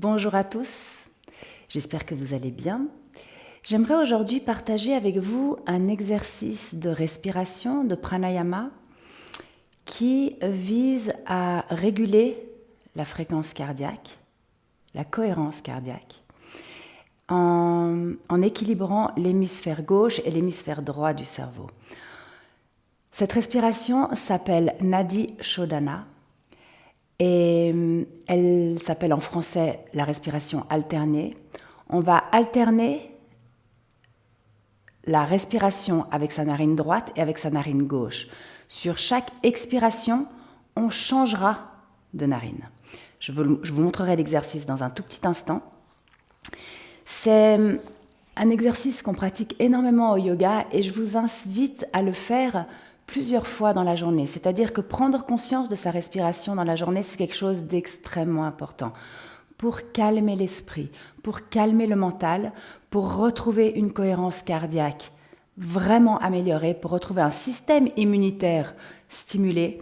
Bonjour à tous, j'espère que vous allez bien. J'aimerais aujourd'hui partager avec vous un exercice de respiration, de pranayama, qui vise à réguler la fréquence cardiaque, la cohérence cardiaque, en équilibrant l'hémisphère gauche et l'hémisphère droit du cerveau. Cette respiration s'appelle Nadi Shodhana. Et elle s'appelle en français la respiration alternée. On va alterner la respiration avec sa narine droite et avec sa narine gauche. Sur chaque expiration, on changera de narine. Je vous montrerai l'exercice dans un tout petit instant. C'est un exercice qu'on pratique énormément au yoga et je vous invite à le faire plusieurs fois dans la journée. C'est-à-dire que prendre conscience de sa respiration dans la journée, c'est quelque chose d'extrêmement important pour calmer l'esprit, pour calmer le mental, pour retrouver une cohérence cardiaque vraiment améliorée, pour retrouver un système immunitaire stimulé.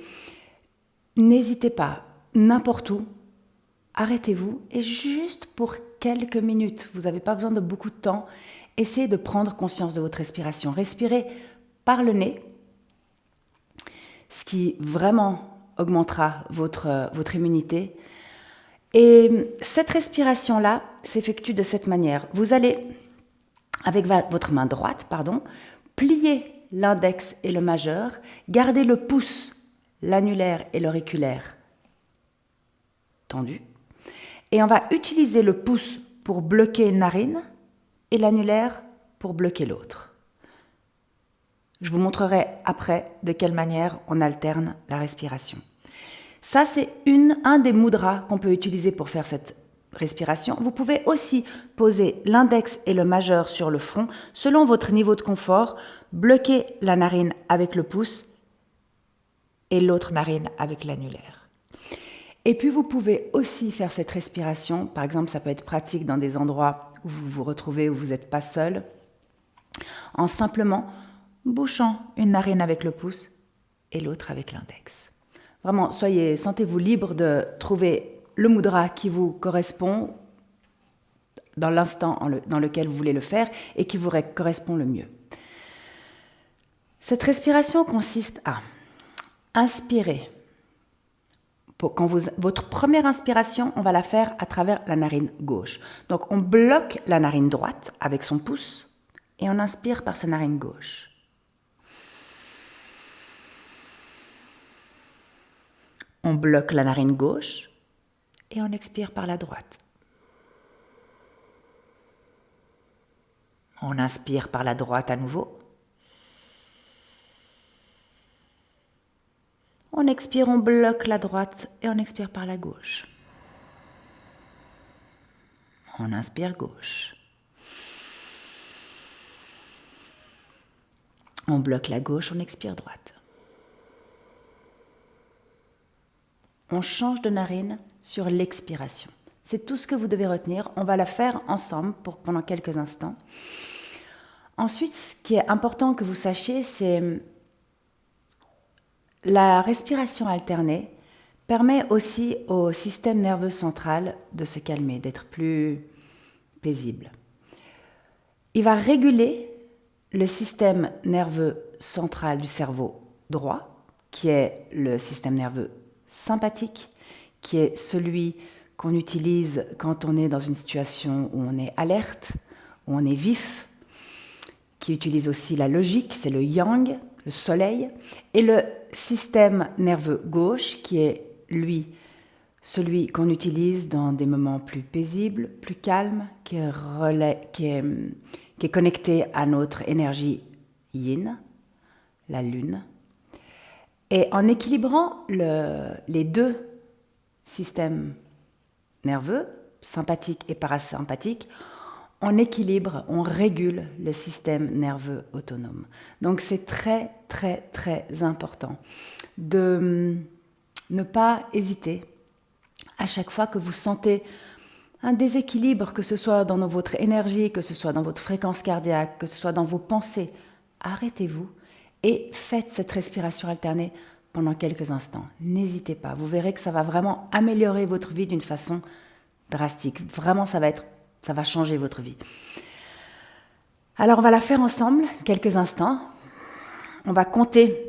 N'hésitez pas, n'importe où, arrêtez-vous et juste pour quelques minutes, vous n'avez pas besoin de beaucoup de temps, essayez de prendre conscience de votre respiration. Respirez par le nez, ce qui vraiment augmentera votre immunité. Et cette respiration-là s'effectue de cette manière. Vous allez, avec votre main droite, plier l'index et le majeur, garder le pouce, l'annulaire et l'auriculaire tendus. Et on va utiliser le pouce pour bloquer une narine et l'annulaire pour bloquer l'autre. Je vous montrerai après de quelle manière on alterne la respiration. Ça, c'est un des mudras qu'on peut utiliser pour faire cette respiration. Vous pouvez aussi poser l'index et le majeur sur le front, selon votre niveau de confort, bloquer la narine avec le pouce et l'autre narine avec l'annulaire. Et puis, vous pouvez aussi faire cette respiration. Par exemple, ça peut être pratique dans des endroits où vous vous retrouvez, où vous n'êtes pas seul, en simplement bouchant une narine avec le pouce et l'autre avec l'index. Vraiment, sentez-vous libre de trouver le mudra qui vous correspond dans l'instant dans lequel vous voulez le faire et qui vous correspond le mieux. Cette respiration consiste à inspirer. Votre première inspiration, on va la faire à travers la narine gauche. Donc, on bloque la narine droite avec son pouce et on inspire par sa narine gauche. On bloque la narine gauche et on expire par la droite. On inspire par la droite à nouveau. On expire, on bloque la droite et on expire par la gauche. On inspire gauche. On bloque la gauche, on expire droite. On change de narine sur l'expiration. C'est tout ce que vous devez retenir. On va la faire ensemble pendant quelques instants. Ensuite, ce qui est important que vous sachiez, c'est la respiration alternée permet aussi au système nerveux central de se calmer, d'être plus paisible. Il va réguler le système nerveux central du cerveau droit, qui est le système nerveux sympathique, qui est celui qu'on utilise quand on est dans une situation où on est alerte, où on est vif, qui utilise aussi la logique, c'est le yang, le soleil, et le système nerveux gauche, qui est lui, celui qu'on utilise dans des moments plus paisibles, plus calmes, qui est connecté à notre énergie yin, la lune. Et en équilibrant les deux systèmes nerveux, sympathique et parasympathique, on équilibre, on régule le système nerveux autonome. Donc c'est très, très, très important de ne pas hésiter à chaque fois que vous sentez un déséquilibre, que ce soit dans votre énergie, que ce soit dans votre fréquence cardiaque, que ce soit dans vos pensées. Arrêtez-vous et faites cette respiration alternée pendant quelques instants. N'hésitez pas, vous verrez que ça va vraiment améliorer votre vie d'une façon drastique. Vraiment, ça va changer votre vie. Alors, on va la faire ensemble, quelques instants. On va compter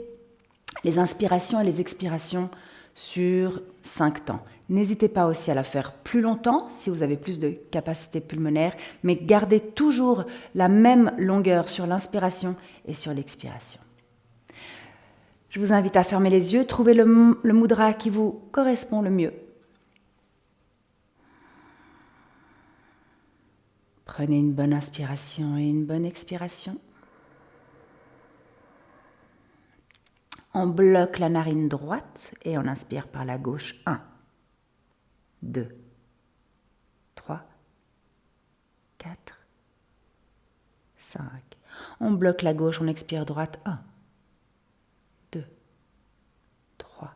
les inspirations et les expirations sur 5 temps. N'hésitez pas aussi à la faire plus longtemps si vous avez plus de capacité pulmonaire, mais gardez toujours la même longueur sur l'inspiration et sur l'expiration. Je vous invite à fermer les yeux, trouver le mudra qui vous correspond le mieux. Prenez une bonne inspiration et une bonne expiration. On bloque la narine droite et on inspire par la gauche. 1, 2, 3, 4, 5. On bloque la gauche, on expire droite. 1, 2, 3,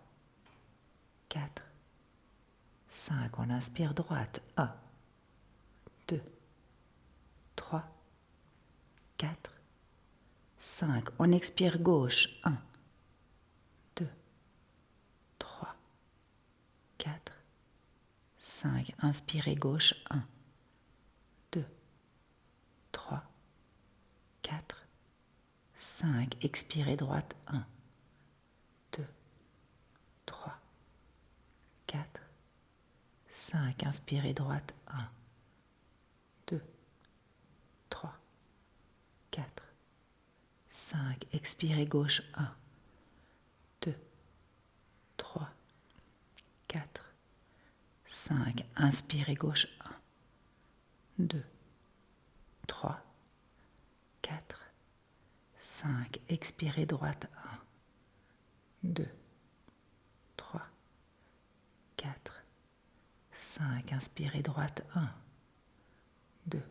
4, 5. On inspire droite. 1, 2, 3, 4, 5. On expire gauche. 1, 2, 3, 4, 5. Inspirez gauche. 1, 2, 3, 4, 5. Expirez droite. 1, 2, 3, 4, 5. Inspirez droite. 1, 2, 3, 4, 5. Expirez gauche. 1, 2, 3, 4, 5. Inspirez gauche. 1, 2, 3, 4, 5. Expirez droite. 1, 2, 3, 4, 5. Inspirez droite. 1, 2,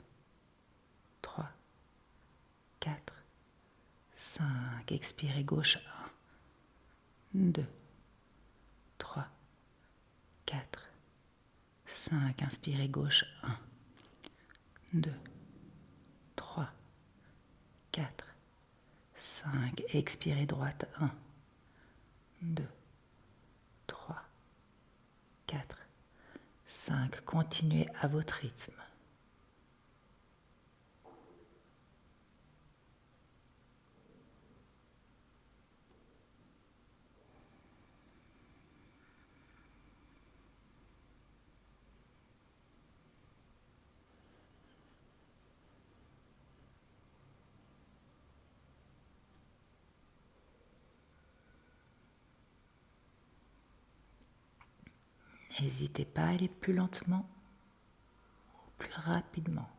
3, 4, 5. Expirez gauche. 1, 2, 3, 4, 5. Inspirez gauche. 1, 2, 3, 4, 5. Expirez droite. 1, 2, 3, 4, 5. Continuez à votre rythme. N'hésitez pas à aller plus lentement ou plus rapidement.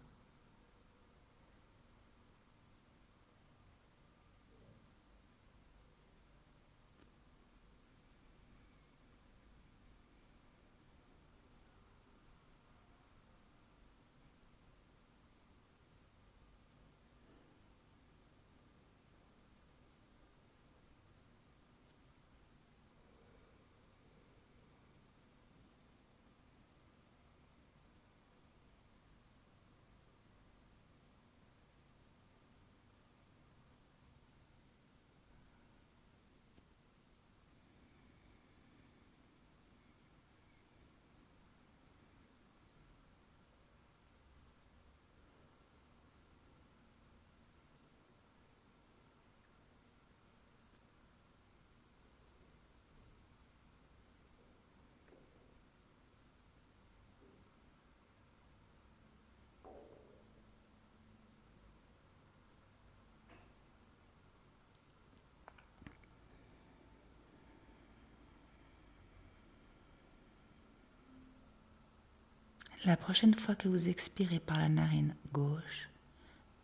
La prochaine fois que vous expirez par la narine gauche,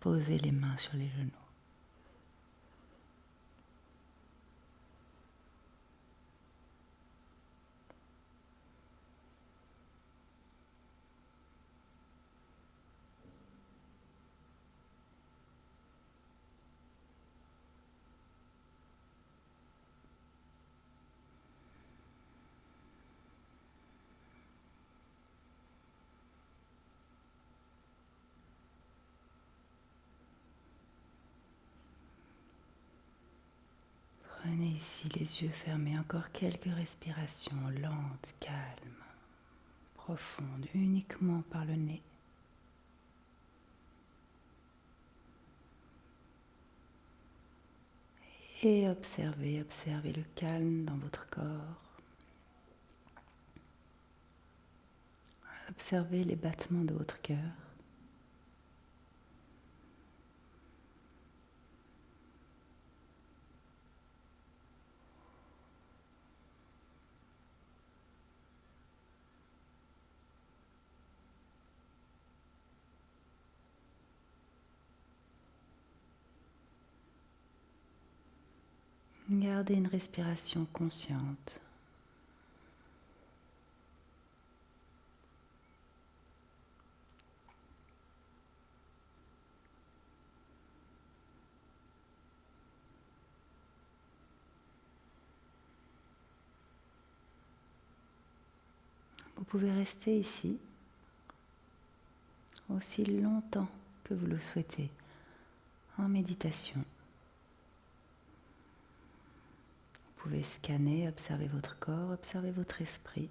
posez les mains sur les genoux. Prenez ici les yeux fermés, encore quelques respirations lentes, calmes, profonde uniquement par le nez. Et observez le calme dans votre corps. Observez les battements de votre cœur. Gardez une respiration consciente. Vous pouvez rester ici aussi longtemps que vous le souhaitez en méditation. Vous pouvez scanner, observer votre corps, observer votre esprit,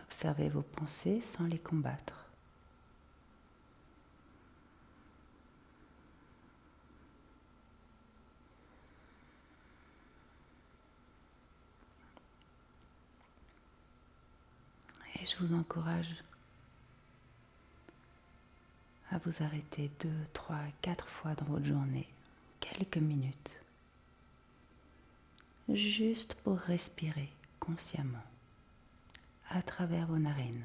observer vos pensées sans les combattre. Et je vous encourage à vous arrêter 2, 3, 4 fois dans votre journée, quelques minutes, juste pour respirer consciemment à travers vos narines.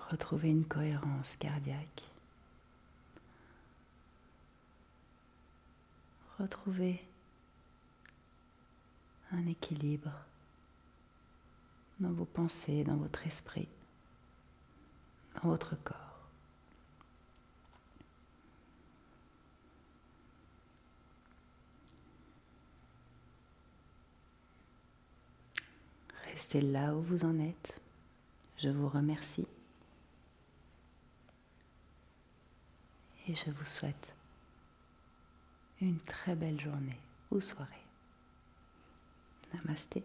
Retrouvez une cohérence cardiaque. Retrouvez un équilibre dans vos pensées, dans votre esprit, dans votre corps. Restez là où vous en êtes. Je vous remercie et je vous souhaite une très belle journée ou soirée. Namasté.